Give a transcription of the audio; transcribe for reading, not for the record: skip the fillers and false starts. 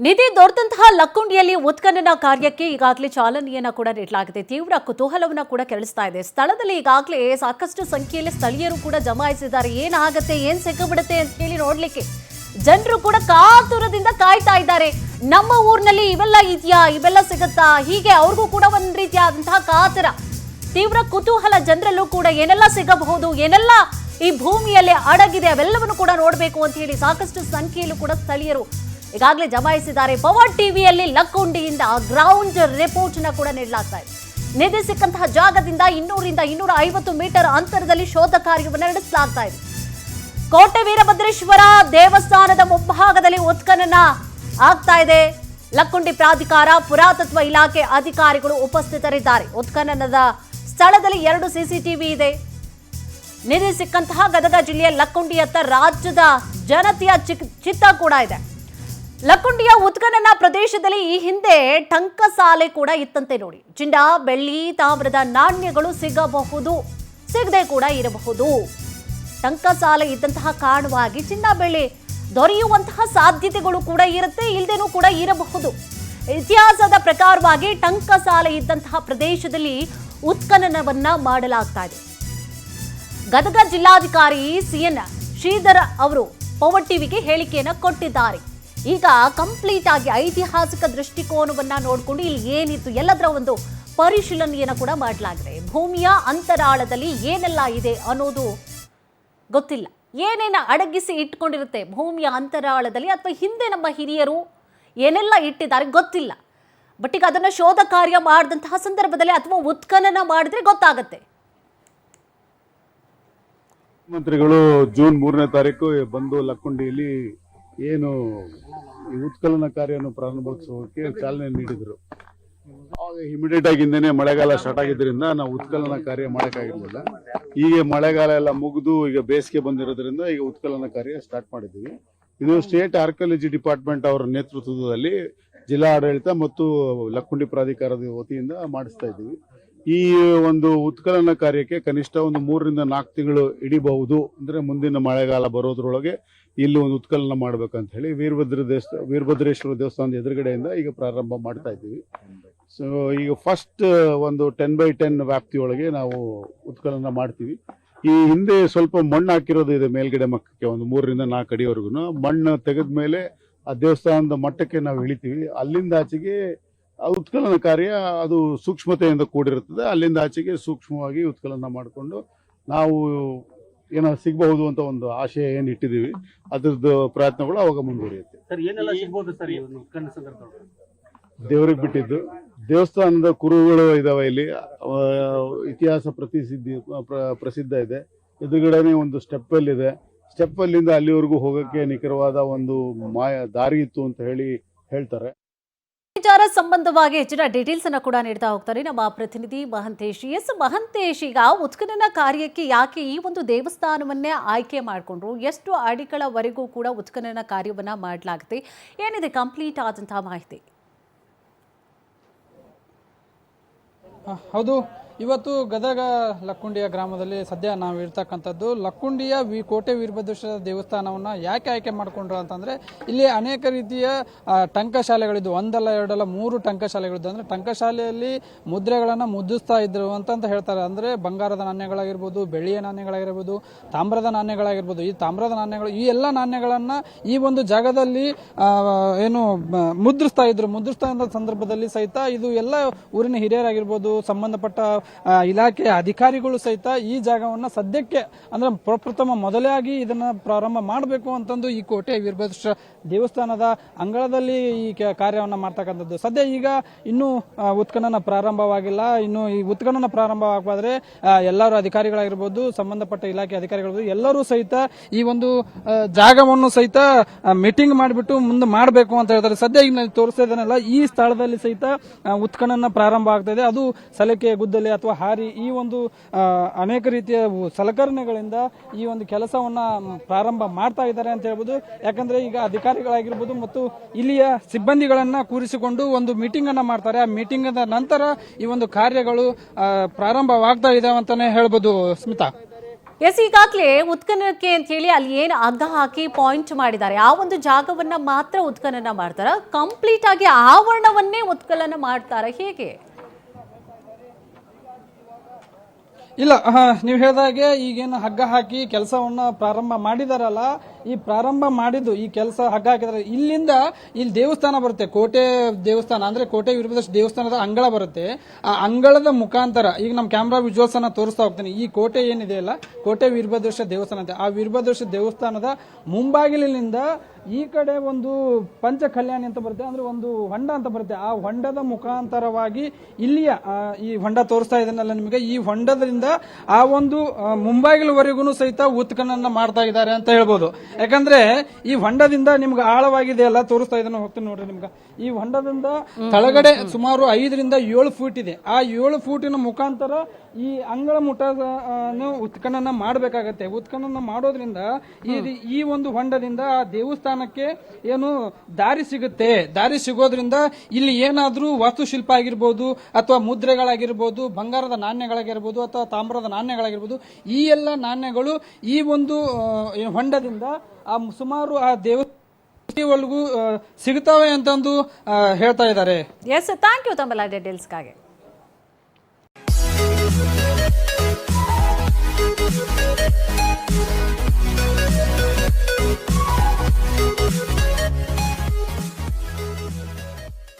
ನಿಧಿ ದೊರೆತಂತಹ ಲಕ್ಕುಂಡಿಯಲ್ಲಿ ಉತ್ಖನನ ಕಾರ್ಯಕ್ಕೆ ಈಗಾಗಲೇ ಚಾಲನೆಯನ್ನ ಕೂಡ ನೀಡಲಾಗಿದೆ. ತೀವ್ರ ಕುತೂಹಲವನ್ನ ಕೂಡ ಕೆರಳಿಸ್ತಾ ಇದೆ. ಸ್ಥಳದಲ್ಲಿ ಈಗಾಗಲೇ ಸಾಕಷ್ಟು ಸಂಖ್ಯೆಯಲ್ಲಿ ಸ್ಥಳೀಯರು ಕೂಡ ಜಮಾಯಿಸಿದ್ದಾರೆ. ಏನಾಗುತ್ತೆ, ಏನ್ ಸಿಕ್ಕಬಿಡುತ್ತೆ ಅಂತ ಹೇಳಿ ನೋಡ್ಲಿಕ್ಕೆ ಜನರು ಕೂಡ ಕಾತುರದಿಂದ ಕಾಯ್ತಾ ಇದ್ದಾರೆ. ನಮ್ಮ ಊರಿನಲ್ಲಿ ಇವೆಲ್ಲ ಇದೆಯಾ, ಇವೆಲ್ಲ ಸಿಗುತ್ತಾ, ಹೀಗೆ ಅವ್ರಿಗೂ ಕೂಡ ಒಂದ್ ರೀತಿಯಾದಂತಹ ಕಾತರ, ತೀವ್ರ ಕುತೂಹಲ ಜನರಲ್ಲೂ ಕೂಡ ಏನೆಲ್ಲ ಸಿಗಬಹುದು, ಏನೆಲ್ಲ ಈ ಭೂಮಿಯಲ್ಲಿ ಅಡಗಿದೆ ಅವೆಲ್ಲವನ್ನು ಕೂಡ ನೋಡಬೇಕು ಅಂತ ಹೇಳಿ ಸಾಕಷ್ಟು ಸಂಖ್ಯೆಯಲ್ಲೂ ಕೂಡ ಸ್ಥಳೀಯರು ಈಗಾಗಲೇ ಜಮಾಯಿಸಿದ್ದಾರೆ. ಪವರ್ ಟಿವಿಯಲ್ಲಿ ಲಕ್ಕುಂಡಿಯಿಂದ ಗ್ರೌಂಡ್ ರಿಪೋರ್ಟ್ ನ ಕೂಡ ನೀಡಲಾಗ್ತಾ ಇದೆ. ನಿಧಿ ಸಿಕ್ಕಂತಹ ಜಾಗದಿಂದ 200 ರಿಂದ 250 ಮೀಟರ್ ಅಂತರದಲ್ಲಿ ಶೋಧ ಕಾರ್ಯವನ್ನು ನಡೆಸಲಾಗ್ತಾ ಇದೆ. ಕೋಟೆ ವೀರಭದ್ರೇಶ್ವರ ದೇವಸ್ಥಾನದ ಮುಂಭಾಗದಲ್ಲಿ ಉತ್ಖನನ ಆಗ್ತಾ ಇದೆ. ಲಕ್ಕುಂಡಿ ಪ್ರಾಧಿಕಾರ, ಪುರಾತತ್ವ ಇಲಾಖೆ ಅಧಿಕಾರಿಗಳು ಉಪಸ್ಥಿತರಿದ್ದಾರೆ. ಉತ್ಖನನದ ಸ್ಥಳದಲ್ಲಿ 2 ಸಿಸಿಟಿವಿ ಇದೆ. ನಿಧಿ ಸಿಕ್ಕಂತಹ ಗದಗ ಜಿಲ್ಲೆಯ ಲಕ್ಕುಂಡಿಯತ್ತ ರಾಜ್ಯದ ಜನತೆಯ ಚಿತ್ತ ಕೂಡ ಇದೆ. ಲಕ್ಕುಂಡಿಯ ಉತ್ಖನನ ಪ್ರದೇಶದಲ್ಲಿ ಈ ಹಿಂದೆ ಟಂಕಸಾಲೆ ಕೂಡ ಇತ್ತಂತೆ ನೋಡಿ. ಚಿನ್ನ, ಬೆಳ್ಳಿ, ತಾಮ್ರದ ನಾಣ್ಯಗಳು ಸಿಗಬಹುದು, ಸಿಗದೆ ಕೂಡ ಇರಬಹುದು. ಟಂಕಸಾಲೆ ಇದ್ದಂತಹ ಕಾರಣವಾಗಿ ಚಿನ್ನ, ಬೆಳ್ಳಿ ದೊರೆಯುವಂತಹ ಸಾಧ್ಯತೆಗಳು ಕೂಡ ಇರುತ್ತೆ, ಇಲ್ಲದೇನೂ ಕೂಡ ಇರಬಹುದು. ಇತಿಹಾಸದ ಪ್ರಕಾರವಾಗಿ ಟಂಕಸಾಲೆ ಇದ್ದಂತಹ ಪ್ರದೇಶದಲ್ಲಿ ಉತ್ಖನನವನ್ನ ಮಾಡಲಾಗ್ತಾ ಇದೆ. ಗದಗ ಜಿಲ್ಲಾಧಿಕಾರಿ ಸಿಎನ್ ಶ್ರೀಧರ್ ಅವರು ಪವರ್ ಟಿವಿಗೆ ಹೇಳಿಕೆಯನ್ನ ಕೊಟ್ಟಿದ್ದಾರೆ. ಈಗ ಕಂಪ್ಲೀಟ್ ಆಗಿ ಐತಿಹಾಸಿಕ ದೃಷ್ಟಿಕೋನವನ್ನ ನೋಡಿಕೊಂಡು ಇಲ್ಲಿ ಏನಿತ್ತು ಎಲ್ಲದರ ಒಂದು ಪರಿಶೀಲನೆಯನ್ನು ಕೂಡ ಮಾಡಲಾಗಿದೆ. ಭೂಮಿಯ ಅಂತರಾಳದಲ್ಲಿ ಏನೆಲ್ಲ ಇದೆ ಅನ್ನೋದು ಗೊತ್ತಿಲ್ಲ. ಏನೇನ ಅಡಗಿಸಿ ಇಟ್ಕೊಂಡಿರುತ್ತೆ ಭೂಮಿಯ ಅಂತರಾಳದಲ್ಲಿ, ಅಥವಾ ಹಿಂದೆ ನಮ್ಮ ಹಿರಿಯರು ಏನೆಲ್ಲ ಇಟ್ಟಿದ್ದಾರೆ ಗೊತ್ತಿಲ್ಲ. ಬಟ್ ಈಗ ಅದನ್ನ ಶೋಧ ಕಾರ್ಯ ಮಾಡಿದಂತಹ ಸಂದರ್ಭದಲ್ಲಿ ಅಥವಾ ಉತ್ಖನನ ಮಾಡಿದ್ರೆ ಗೊತ್ತಾಗತ್ತೆ. ಮಂತ್ರಿಗಳು ಜೂನ್ 3ನೇ ತಾರೀಕು ಬಂದು ಲಕ್ಕುಂಡಿಯಲ್ಲಿ ಏನು ಈ ಉತ್ಖನನ ಕಾರ್ಯವನ್ನು ಪ್ರಾರಂಭೋತ್ಸವಕ್ಕೆ ಚಾಲನೆ ನೀಡಿದ್ರು. ಇಮಿಡಿಯೇಟ್ ಆಗಿ ಹಿಂದೆನೆ ಮಳೆಗಾಲ ಸ್ಟಾರ್ಟ್ ಆಗಿದ್ರಿಂದ ನಾವು ಉತ್ಖನನ ಕಾರ್ಯ ಮಾಡೋಕ್ಕಾಗಿರ್ಲಿಲ್ಲ. ಈಗ ಮಳೆಗಾಲ ಎಲ್ಲ ಮುಗಿದು ಈಗ ಬೇಸಿಗೆ ಬಂದಿರೋದ್ರಿಂದ ಈಗ ಉತ್ಖನನ ಕಾರ್ಯ ಸ್ಟಾರ್ಟ್ ಮಾಡಿದ್ದೀವಿ. ಇದು ಸ್ಟೇಟ್ ಆರ್ಕಿಯಾಲಜಿ ಡಿಪಾರ್ಟ್ಮೆಂಟ್ ಅವರ ನೇತೃತ್ವದಲ್ಲಿ ಜಿಲ್ಲಾ ಆಡಳಿತ ಮತ್ತು ಲಕ್ಕುಂಡಿ ಪ್ರಾಧಿಕಾರದ ವತಿಯಿಂದ ಮಾಡಿಸ್ತಾ ಇದ್ದೀವಿ. ಈ ಒಂದು ಉತ್ಖನನ ಕಾರ್ಯಕ್ಕೆ ಕನಿಷ್ಠ ಒಂದು 3 ರಿಂದ 4 ತಿಂಗಳು ಹಿಡಿಬಹುದು. ಅಂದ್ರೆ ಮುಂದಿನ ಮಳೆಗಾಲ ಬರೋದ್ರೊಳಗೆ ಇಲ್ಲಿ ಒಂದು ಉತ್ಖನನ ಮಾಡ್ಬೇಕಂತ ಹೇಳಿ ವೀರಭದ್ರೇಶ್ವರ ದೇವಸ್ಥಾನದ ಎದುರುಗಡೆಯಿಂದ ಈಗ ಪ್ರಾರಂಭ ಮಾಡ್ತಾ ಇದ್ದೀವಿ. ಸೊ ಈಗ ಫಸ್ಟ್ ಒಂದು 10x10 ವ್ಯಾಪ್ತಿಯೊಳಗೆ ನಾವು ಉತ್ಖನನ ಮಾಡ್ತೀವಿ. ಈ ಹಿಂದೆ ಸ್ವಲ್ಪ ಮಣ್ಣು ಹಾಕಿರೋದು ಇದೆ ಮೇಲ್ಗಡೆ ಮಕ್ಕಕ್ಕೆ, ಒಂದು 3 ರಿಂದ 4 ಅಡಿವರೆಗೂ ಮಣ್ಣು ತೆಗೆದ ಮೇಲೆ ಆ ದೇವಸ್ಥಾನದ ಮಟ್ಟಕ್ಕೆ ನಾವು ಇಳಿತೀವಿ. ಅಲ್ಲಿಂದ ಆಚೆಗೆ ಉತ್ಖನನ ಕಾರ್ಯ ಅದು ಸೂಕ್ಷ್ಮತೆಯಿಂದ ಕೂಡಿರುತ್ತದೆ. ಅಲ್ಲಿಂದ ಆಚೆಗೆ ಸೂಕ್ಷ್ಮವಾಗಿ ಉತ್ಖನನ ಮಾಡಿಕೊಂಡು ನಾವು ಏನೋ ಸಿಗಬಹುದು ಅಂತ ಒಂದು ಆಶಯ ಏನು ಇಟ್ಟಿದ್ದೀವಿ, ಅದ್ರದ್ದು ಪ್ರಯತ್ನಗಳು ಅವಾಗ ಮುಂದುವರಿಯುತ್ತೆ. ದೇವರಿಗೆ ಬಿಟ್ಟಿದ್ದು ದೇವಸ್ಥಾನದ ಕುರುಗಳು ಇದಾವೆ ಇಲ್ಲಿ, ಇತಿಹಾಸ ಪ್ರಸಿದ್ಧ ಇದೆ. ಎದುರುಗಡೆನೆ ಒಂದು ಸ್ಟೆಪ್ ಅಲ್ಲಿ ಇದೆ. ಸ್ಟೆಪ್ ಅಲ್ಲಿಂದ ಅಲ್ಲಿವರೆಗೂ ಹೋಗಕ್ಕೆ ನಿಖರವಾದ ಒಂದು ದಾರಿ ಇತ್ತು ಅಂತ ಹೇಳ್ತಾರೆ. ವಿಚಾರ ಸಂಬಂಧವಾಗಿ ಹೆಚ್ಚಿನ ಡೀಟೇಲ್ಸ್ ಅನ್ನ ಕೂಡ ನೀಡ್ತಾ ಹೋಗ್ತಾರೆ ನಮ್ಮ ಪ್ರತಿನಿಧಿ ಮಹಂತೇಶ್. ಮಹಂತೇಶ್, ಈಗ ಉತ್ಖನನ ಕಾರ್ಯಕ್ಕೆ ಯಾಕೆ ಈ ಒಂದು ದೇವಸ್ಥಾನವನ್ನೇ ಆಯ್ಕೆ ಮಾಡಿಕೊಂಡ್ರು? ಎಷ್ಟು ಅಡಿಗಳವರೆಗೂ ಕೂಡ ಉತ್ಖನನ ಕಾರ್ಯವನ್ನ ಮಾಡಲಾಗುತ್ತೆ? ಏನಿದೆ ಕಂಪ್ಲೀಟ್ ಆದಂತಹ ಮಾಹಿತಿ? ಹೌದು, ಇವತ್ತು ಗದಗ ಲಕ್ಕುಂಡಿಯ ಗ್ರಾಮದಲ್ಲಿ ಸದ್ಯ ನಾವು ಇರ್ತಕ್ಕಂಥದ್ದು. ಲಕ್ಕುಂಡಿಯ ಕೋಟೆ ವೀರಭದ್ರೇಶ್ವರ ದೇವಸ್ಥಾನವನ್ನು ಯಾಕೆ ಆಯ್ಕೆ ಮಾಡಿಕೊಂಡ್ರು ಅಂತಂದರೆ, ಇಲ್ಲಿ ಅನೇಕ ರೀತಿಯ ಟಂಕಶಾಲೆಗಳಿದ್ದು, 1 ಅಲ್ಲ 2 ಅಲ್ಲ 3 ಟಂಕಶಾಲೆಗಳಿದ್ದು. ಅಂದರೆ ಟಂಕಶಾಲೆಯಲ್ಲಿ ಮುದ್ರೆಗಳನ್ನು ಮುದ್ರಿಸ್ತಾ ಇದ್ರು ಅಂತ ಹೇಳ್ತಾರೆ. ಅಂದರೆ ಬಂಗಾರದ ನಾಣ್ಯಗಳಾಗಿರ್ಬೋದು, ಬೆಳ್ಳಿಯ ನಾಣ್ಯಗಳಾಗಿರ್ಬೋದು, ತಾಮ್ರದ ನಾಣ್ಯಗಳಾಗಿರ್ಬೋದು. ಈ ತಾಮ್ರದ ನಾಣ್ಯಗಳು, ಈ ಎಲ್ಲ ನಾಣ್ಯಗಳನ್ನು ಈ ಒಂದು ಜಾಗದಲ್ಲಿ ಏನು ಮುದ್ರಿಸ್ತಾ ಇದ್ರು. ಮುದ್ರಿಸ್ತಾ ಇದ್ದ ಸಂದರ್ಭದಲ್ಲಿ ಸಹಿತ ಇದು ಎಲ್ಲ ಊರಿನ ಹಿರಿಯರಾಗಿರ್ಬೋದು, ಸಂಬಂಧಪಟ್ಟ ಇಲಾಖೆಯ ಅಧಿಕಾರಿಗಳು ಸಹಿತ ಈ ಜಾಗವನ್ನ ಸದ್ಯಕ್ಕೆ ಅಂದ್ರೆ ಪ್ರಪ್ರಥಮ ಮೊದಲಾಗಿ ಇದನ್ನ ಪ್ರಾರಂಭ ಮಾಡಬೇಕು ಅಂತಂದು ಈ ಕೋಟೆ ವೀರಭದ್ರೇಶ್ವರ ದೇವಸ್ಥಾನದ ಅಂಗಳದಲ್ಲಿ ಈ ಕಾರ್ಯವನ್ನ ಮಾಡ್ತಕ್ಕಂಥದ್ದು. ಸದ್ಯ ಈಗ ಇನ್ನೂ ಉತ್ಖನನ ಪ್ರಾರಂಭವಾಗಿಲ್ಲ. ಇನ್ನು ಈ ಉತ್ಖನನ ಪ್ರಾರಂಭವಾಗಬಾದ್ರೆ ಎಲ್ಲರೂ ಅಧಿಕಾರಿಗಳಾಗಿರ್ಬೋದು, ಸಂಬಂಧಪಟ್ಟ ಇಲಾಖೆ ಅಧಿಕಾರಿಗಳು ಎಲ್ಲರೂ ಸಹಿತ ಈ ಒಂದು ಜಾಗವನ್ನು ಸಹಿತ ಮೀಟಿಂಗ್ ಮಾಡಿಬಿಟ್ಟು ಮುಂದೆ ಮಾಡಬೇಕು ಅಂತ ಹೇಳ್ತಾರೆ. ಸದ್ಯ ಈಗ ತೋರಿಸ್ತಾ ಇದ್ದಾನಲ್ಲ, ಈ ಸ್ಥಳದಲ್ಲಿ ಸಹಿತ ಉತ್ಖನನ ಪ್ರಾರಂಭ ಆಗ್ತಾ ಇದೆ. ಅದು ಸಲಕೆ, ಗುದ್ದಲಿ ಅಥವಾ ಹಾರಿ, ಈ ಒಂದು ಅನೇಕ ರೀತಿಯ ಸಲಕರಣೆಗಳಿಂದ ಈ ಒಂದು ಕೆಲಸವನ್ನ ಪ್ರಾರಂಭ ಮಾಡ್ತಾ ಇದ್ದಾರೆ ಅಂತ ಹೇಳ್ಬೋದು. ಯಾಕಂದ್ರೆ ಈಗ ಅಧಿಕಾರಿಗಳಾಗಿರ್ಬೋದು ಮತ್ತು ಇಲ್ಲಿಯ ಸಿಬ್ಬಂದಿಗಳನ್ನ ಕೂರಿಸಿಕೊಂಡು ಒಂದು ಮೀಟಿಂಗ್ ಅನ್ನ ಮಾಡ್ತಾರೆ. ಆ ಮೀಟಿಂಗ್ ನಂತರ ಈ ಒಂದು ಕಾರ್ಯಗಳು ಪ್ರಾರಂಭವಾಗ್ತಾ ಇದಾವೆ ಅಂತಾನೆ ಹೇಳ್ಬೋದು. ಸ್ಮಿತಾ. ಎಸ್, ಈಗಾಗಲೇ ಉತ್ಖನನಕ್ಕೆ ಅಂತ ಹೇಳಿ ಅಲ್ಲಿ ಏನು ಹಗ್ಗ ಹಾಕಿ ಪಾಯಿಂಟ್ ಮಾಡಿದ್ದಾರೆ, ಆ ಒಂದು ಜಾಗವನ್ನ ಮಾತ್ರ ಉತ್ಖನನ ಮಾಡ್ತಾರ, ಕಂಪ್ಲೀಟ್ ಆಗಿ ಆವರಣವನ್ನೇ ಉತ್ಖನನ ಮಾಡ್ತಾರ, ಹೇಗೆ? ಇಲ್ಲ, ನೀವು ಹೇಳಿದಾಗೆ ಈಗೇನು ಹಗ್ಗ ಹಾಕಿ ಕೆಲಸವನ್ನ ಪ್ರಾರಂಭ ಮಾಡಿದಾರಲ್ಲ, ಈ ಪ್ರಾರಂಭ ಮಾಡಿದ್ದು ಈ ಕೆಲಸ ಹಗ್ಗ ಹಾಕಿದ್ರೆ ಇಲ್ಲಿಂದ ಇಲ್ಲಿ ದೇವಸ್ಥಾನ ಬರುತ್ತೆ, ಕೋಟೆ ದೇವಸ್ಥಾನ ಅಂದ್ರೆ ಕೋಟೆ ವೀರಭದ್ರೇಶ್ವರ ದೇವಸ್ಥಾನದ ಅಂಗಳ ಬರುತ್ತೆ. ಆ ಅಂಗಳದ ಮುಖಾಂತರ ಈಗ ನಮ್ಮ ಕ್ಯಾಮ್ರಾ ವಿಜುವಲ್ಸ್ ಅನ್ನ ತೋರಿಸ್ತಾ ಹೋಗ್ತೀನಿ. ಈ ಕೋಟೆ ಏನಿದೆಯಲ್ಲ, ಕೋಟೆ ವೀರಭದ್ರೇಶ್ವರ ದೇವಸ್ಥಾನ ಅಂತ, ಆ ವೀರಭದ್ರೇಶ್ವರ ದೇವಸ್ಥಾನದ ಮುಂಬಾಗಿಲಿನಿಂದ ಈ ಕಡೆ ಒಂದು ಪಂಚ ಕಲ್ಯಾಣಿ ಅಂತ ಬರುತ್ತೆ, ಅಂದ್ರೆ ಒಂದು ಹೊಂಡ ಅಂತ ಬರುತ್ತೆ. ಆ ಹೊಂಡದ ಮುಖಾಂತರವಾಗಿ ಇಲ್ಲಿಯ ಈ ಹೊಂಡ ತೋರಿಸ್ತಾ ಇದನ್ನಲ್ಲ ನಿಮಗೆ, ಈ ಹೊಂಡದಿಂದ ಆ ಒಂದು ಮುಂಬಾಗಿಲುವರೆಗೂ ಸಹಿತ ಉತ್ಖನನ ಮಾಡ್ತಾ ಇದ್ದಾರೆ ಅಂತ ಹೇಳ್ಬೋದು. ಯಾಕಂದ್ರೆ ಈ ಹೊಂಡದಿಂದ ನಿಮ್ಗೆ ಆಳವಾಗಿದೆ ಅಲ್ಲ, ತೋರಿಸ್ತಾ ಇದನ್ನ ಹೋಗ್ತೀನಿ ನೋಡ್ರಿ ನಿಮ್ಗೆ. ಈ ಹೊಂಡದಿಂದ ಕೆಳಗಡೆ ಸುಮಾರು 5 ರಿಂದ 7 ಫೂಟ್ ಇದೆ. ಆ 7 ಫೂಟಿನ ಮುಖಾಂತರ ಈ ಅಂಗಳ ಮುಟ್ಟದ ಉತ್ಖನನ ಮಾಡಬೇಕಾಗತ್ತೆ. ಉತ್ಖನನ ಮಾಡೋದ್ರಿಂದ ಈ ಒಂದು ಹೊಂಡದಿಂದ ಆ ದೇವಸ್ಥಾನಕ್ಕೆ ಏನು ದಾರಿ ಸಿಗುತ್ತೆ. ದಾರಿ ಸಿಗೋದ್ರಿಂದ ಇಲ್ಲಿ ಏನಾದ್ರೂ ವಾಸ್ತುಶಿಲ್ಪ ಆಗಿರ್ಬೋದು, ಅಥವಾ ಮುದ್ರೆಗಳಾಗಿರ್ಬೋದು, ಬಂಗಾರದ ನಾಣ್ಯಗಳಾಗಿರ್ಬೋದು, ಅಥವಾ ತಾಮ್ರದ ನಾಣ್ಯಗಳಾಗಿರ್ಬೋದು, ಈ ಎಲ್ಲ ನಾಣ್ಯಗಳು ಈ ಒಂದು ಹೊಂಡದಿಂದ ಸುಮಾರು ಆ ದೇವಸ್ಥಾನವರೆಗೂ ಸಿಗುತ್ತವೆ ಅಂತಂದು ಹೇಳ್ತಾ ಇದ್ದಾರೆ. ಎಸ್, ಥ್ಯಾಂಕ್ ಯು ತಮ್ಮೆಲ್ಲ ಡೀಟೇಲ್ಸ್ಗಾಗಿ.